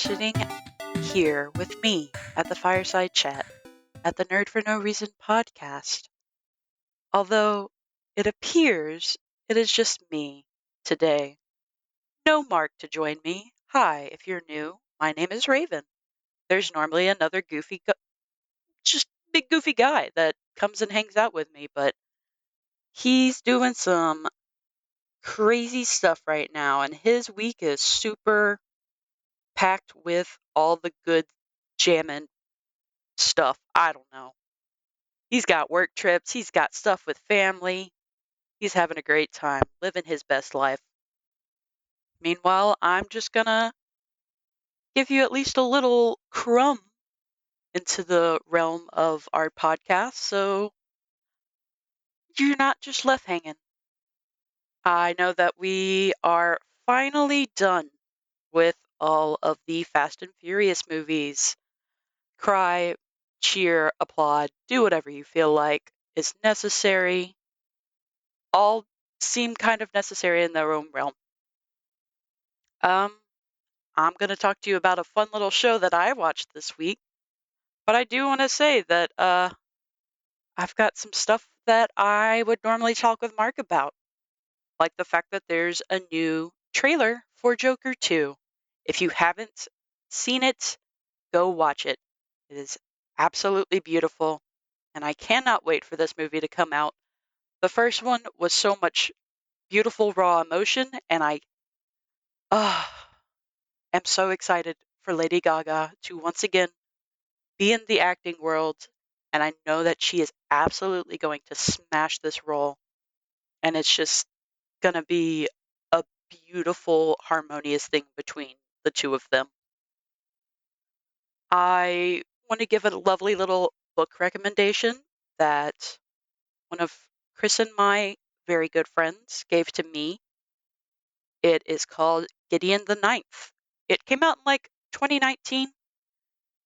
sitting here with me at the fireside chat at the Nerd for No Reason podcast. Although it appears it is just me today. No Mark to join me. Hi, if you're new, my name is Raven. There's normally another just big goofy guy that comes and hangs out with me, but he's doing some crazy stuff right now, and his week is super packed with all the good jamming stuff. I don't know. He's got work trips, he's got stuff with family. He's having a great time, living his best life. Meanwhile, I'm just gonna give you at least a little crumb into the realm of our podcast so you're not just left hanging. I know that we are finally done with all of the Fast and Furious movies. Cry, cheer, applaud, do whatever you feel like is necessary. All seem kind of necessary in their own realm. Um, I'm going to talk to you about a fun little show that I watched this week, but I do want to say that I've got some stuff that I would normally talk with Mark about, like the fact that there's a new trailer for Joker 2. If you haven't seen it, go watch it. It is absolutely beautiful, and I cannot wait for this movie to come out. The first one was so much beautiful, raw emotion, and I uh, am so excited for Lady Gaga to once again be in the acting world, and I know that she is absolutely going to smash this role, and it's just going to be a beautiful, harmonious thing between the two of them. I want to give a lovely little book recommendation that one of Chris and my very good friends gave to me. It is called Gideon the Ninth. It came out in like 2019.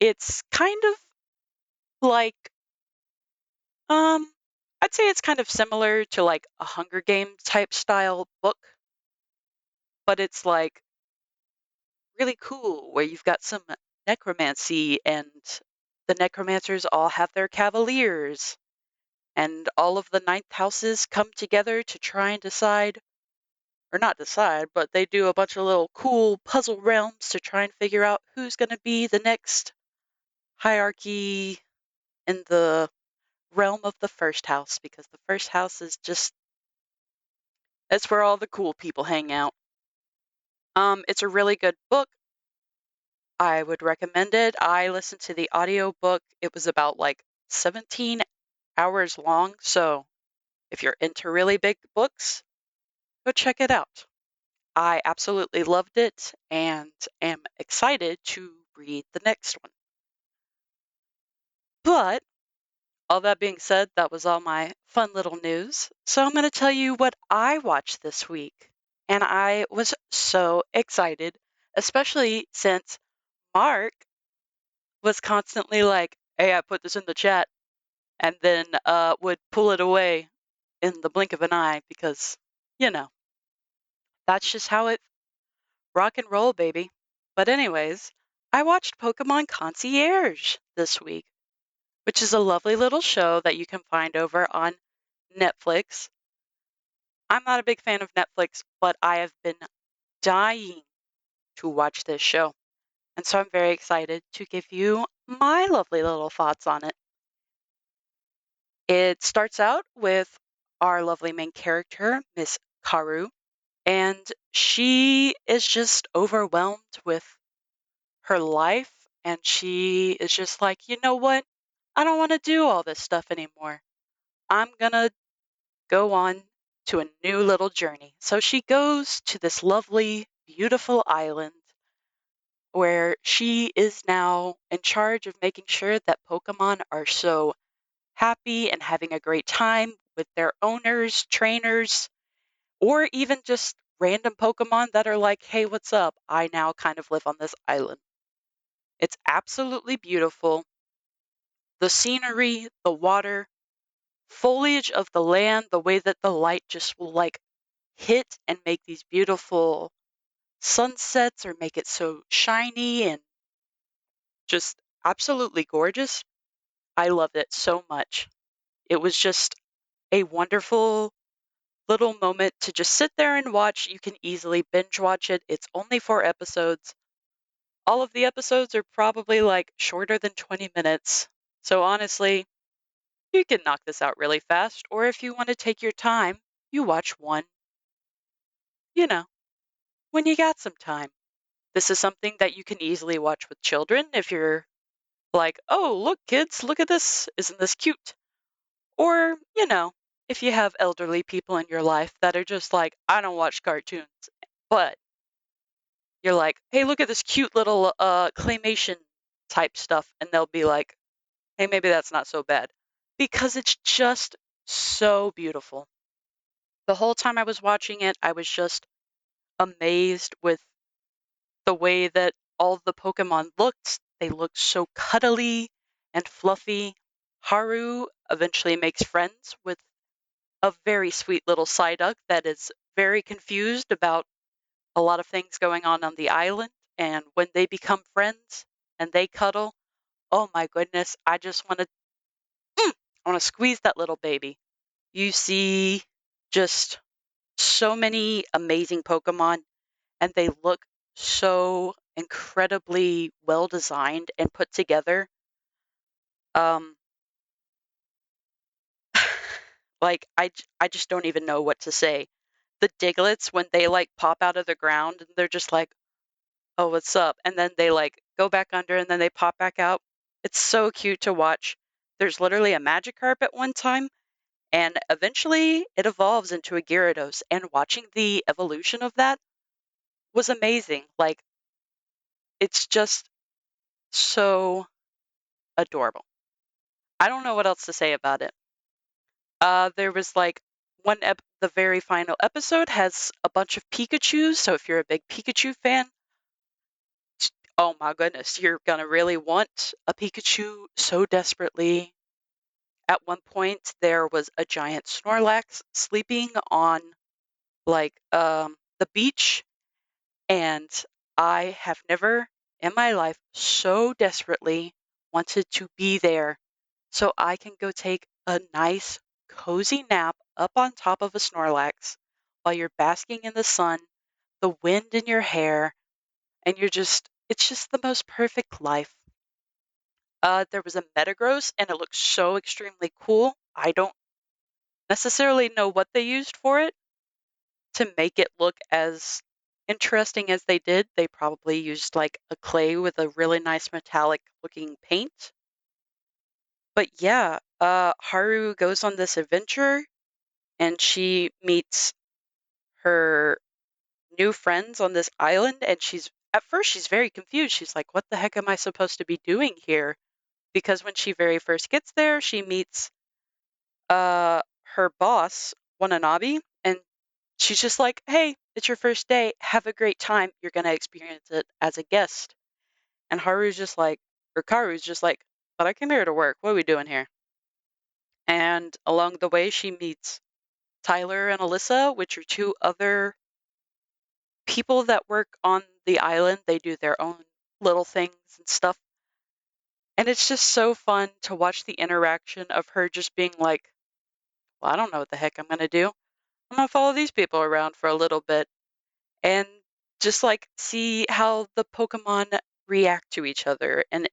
It's kind of like I'd say it's kind of similar to like a Hunger Games type style book, but it's like really cool where you've got some necromancy and the necromancers all have their cavaliers and all of the ninth houses come together to try and decide, or not decide, but they do a bunch of little cool puzzle realms to try and figure out who's going to be the next hierarchy in the realm of the first house, because the first house is just, that's where all the cool people hang out. It's a really good book. I would recommend it. I listened to the audio book. It was about like 17 hours long, so if you're into really big books, go check it out. I absolutely loved it and am excited to read the next one. But all that being said, that was all my fun little news. So I'm going to tell you what I watched this week. And I was so excited, especially since Mark was constantly like, hey, I put this in the chat, and then would pull it away in the blink of an eye because, you know, that's just how it rock and roll, baby. But anyways, I watched Pokémon Concierge this week, which is a lovely little show that you can find over on Netflix. I'm not a big fan of Netflix, but I have been dying to watch this show. And so I'm very excited to give you my lovely little thoughts on it. It starts out with our lovely main character, Miss Karu, and she is just overwhelmed with her life. And she is just like, you know what? I don't want to do all this stuff anymore. I'm going to go on to a new little journey. So she goes to this lovely, beautiful island where she is now in charge of making sure that Pokemon are so happy and having a great time with their owners, trainers, or even just random Pokemon that are like, hey, what's up? I now kind of live on this island. It's absolutely beautiful. The scenery, the water, foliage of the land, the way that the light just will like hit and make these beautiful sunsets or make it so shiny and just absolutely gorgeous. I loved it so much. It was just a wonderful little moment to just sit there and watch. You can easily binge watch it. It's only 4 episodes. All of the episodes are probably like shorter than 20 minutes. So honestly, you can knock this out really fast. Or if you want to take your time, you watch one, you know, when you got some time. This is something that you can easily watch with children if you're like, oh, look, kids, look at this. Isn't this cute? Or, if you have elderly people in your life that are just like, I don't watch cartoons, but you're like, hey, look at this cute little claymation type stuff. And they'll be like, hey, maybe that's not so bad. Because it's just so beautiful. The whole time I was watching it, I was just amazed with the way that all the Pokemon looked. They looked so cuddly and fluffy. Haru eventually makes friends with a very sweet little Psyduck that is very confused about a lot of things going on the island. And when they become friends and they cuddle, oh my goodness, I just want to squeeze that little baby. You see just so many amazing Pokemon, and they look so incredibly well designed and put together. Um, I just don't even know what to say. The Diglets, when they like pop out of the ground and they're just like, oh, what's up? And then they like go back under and then they pop back out. It's so cute to watch. There's literally a Magikarp at one time, and eventually it evolves into a Gyarados. And watching the evolution of that was amazing. Like, it's just so adorable. I don't know what else to say about it. There was like the very final episode has a bunch of Pikachus. So if you're a big Pikachu fan, oh my goodness, you're gonna really want a Pikachu so desperately. At one point, there was a giant Snorlax sleeping on the beach, and I have never in my life so desperately wanted to be there so I can go take a nice cozy nap up on top of a Snorlax while you're basking in the sun, the wind in your hair, and it's just the most perfect life. There was a Metagross, and it looked so extremely cool. I don't necessarily know what they used for it to make it look as interesting as they did. They probably used like a clay with a really nice metallic looking paint. But yeah, Haru goes on this adventure and she meets her new friends on this island. And at first, she's very confused. She's like, what the heck am I supposed to be doing here? Because when she very first gets there, she meets her boss, Wananabe, and she's just like, hey, it's your first day. Have a great time. You're going to experience it as a guest. And Karu's just like, but I came here to work. What are we doing here? And along the way, she meets Tyler and Alyssa, which are two other people that work on the island. They do their own little things and stuff. And it's just so fun to watch the interaction of her just being like, well, I don't know what the heck I'm going to do. I'm going to follow these people around for a little bit and just like see how the Pokemon react to each other and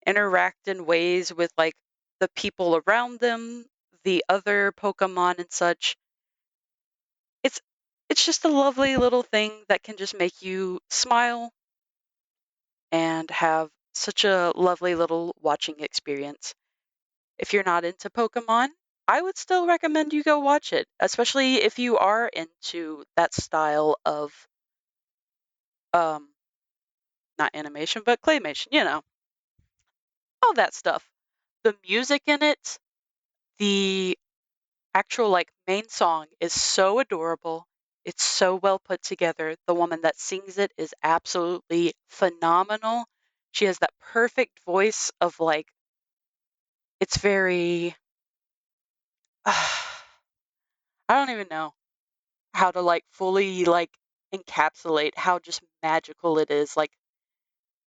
interact in ways with like the people around them, the other Pokemon and such. It's it's just a lovely little thing that can just make you smile and have such a lovely little watching experience. If you're not into Pokemon, I would still recommend you go watch it, especially if you are into that style of um not animation, but claymation, all that stuff. The music in it, the actual like main song is so adorable. It's so well put together. The woman that sings it is absolutely phenomenal. She has that perfect voice of like it's very I don't even know how to like fully like encapsulate how just magical it is. Like,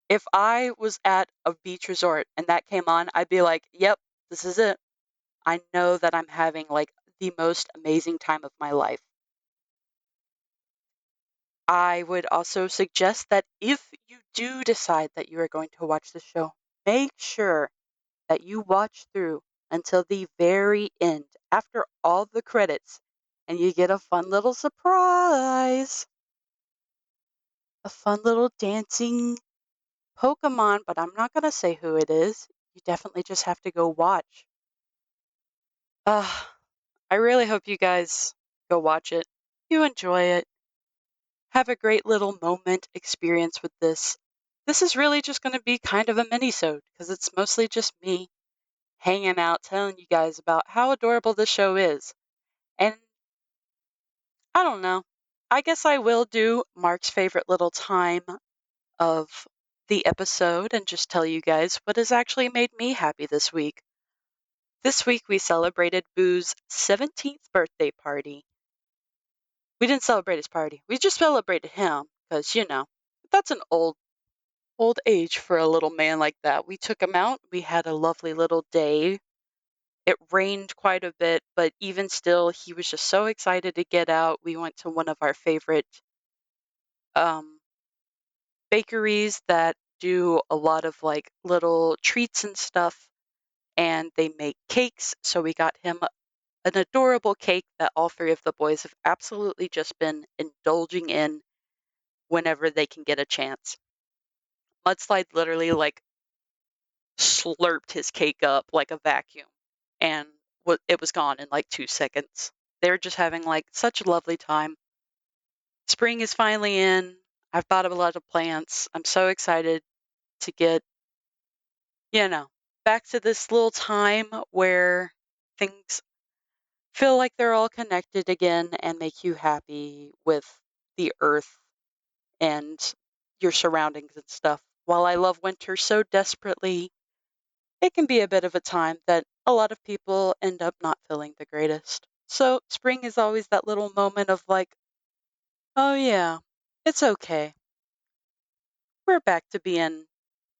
if I was at a beach resort and that came on, I'd be like, yep, this is it. I know that I'm having like the most amazing time of my life. I would also suggest that if you do decide that you are going to watch the show, make sure that you watch through until the very end, after all the credits, and you get a fun little surprise, a fun little dancing Pokemon, but I'm not going to say who it is. You definitely just have to go watch. I really hope you guys go watch it. You enjoy it. Have a great little moment experience with this. This is really just going to be kind of a mini-sode because it's mostly just me hanging out, telling you guys about how adorable the show is. And I don't know. I guess I will do Mark's favorite little time of the episode and just tell you guys what has actually made me happy this week. This week we celebrated Boo's 17th birthday party. We didn't celebrate his party. We just celebrated him because, that's an old age for a little man like that. We took him out. We had a lovely little day. It rained quite a bit, but even still, he was just so excited to get out. We went to one of our favorite um, bakeries that do a lot of like little treats and stuff, and they make cakes. So we got him an adorable cake that all three of the boys have absolutely just been indulging in whenever they can get a chance. Mudslide literally like slurped his cake up like a vacuum, and it was gone in like 2 seconds. They were just having like such a lovely time. Spring is finally in. I've bought a lot of plants. I'm so excited to get, back to this little time where things feel like they're all connected again and make you happy with the earth and your surroundings and stuff. While I love winter so desperately, it can be a bit of a time that a lot of people end up not feeling the greatest. So spring is always that little moment of like, oh yeah, it's okay. We're back to being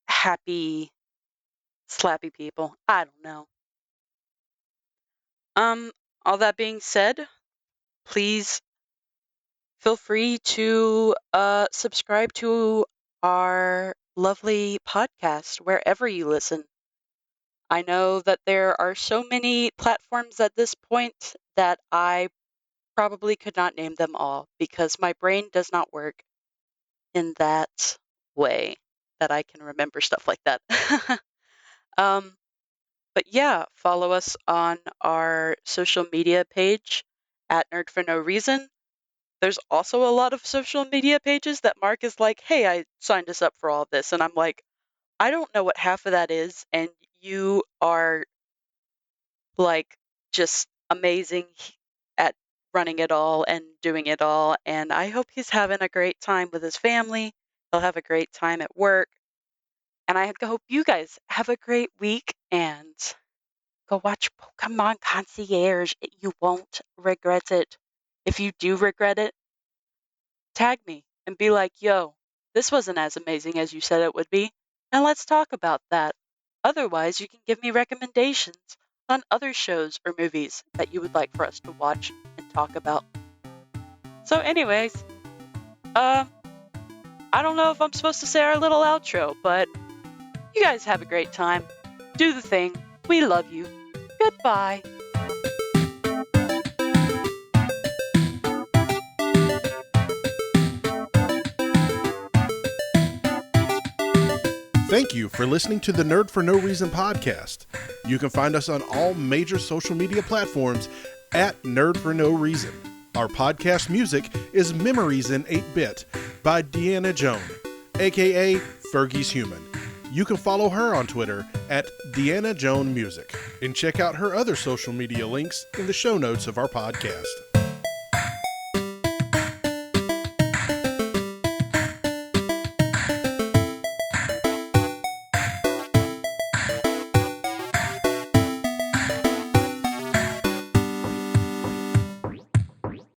happy, slappy people. I don't know. All that being said, please feel free to subscribe to our lovely podcast wherever you listen. I know that there are so many platforms at this point that I probably could not name them all because my brain does not work in that way that I can remember stuff like that. um, but yeah, follow us on our social media page at Nerd for No Reason. There's also a lot of social media pages that Mark is like, hey, I signed us up for all this. And I'm like, I don't know what half of that is. And you are like just amazing at running it all and doing it all. And I hope he's having a great time with his family. He'll have a great time at work. And I hope you guys have a great week and go watch Pokemon Concierge. You won't regret it. If you do regret it, tag me and be like, yo, this wasn't as amazing as you said it would be. And let's talk about that. Otherwise, you can give me recommendations on other shows or movies that you would like for us to watch and talk about. So, anyways, I don't know if I'm supposed to say our little outro, but you guys have a great time. Do the thing. We love you. Goodbye. Thank you for listening to the Nerd for No Reason podcast. You can find us on all major social media platforms at Nerd for No Reason. Our podcast music is Memories in 8-Bit by Deanna Joan, aka Fergie's Human. You can follow her on Twitter at Deanna Joan Music and check out her other social media links in the show notes of our podcast.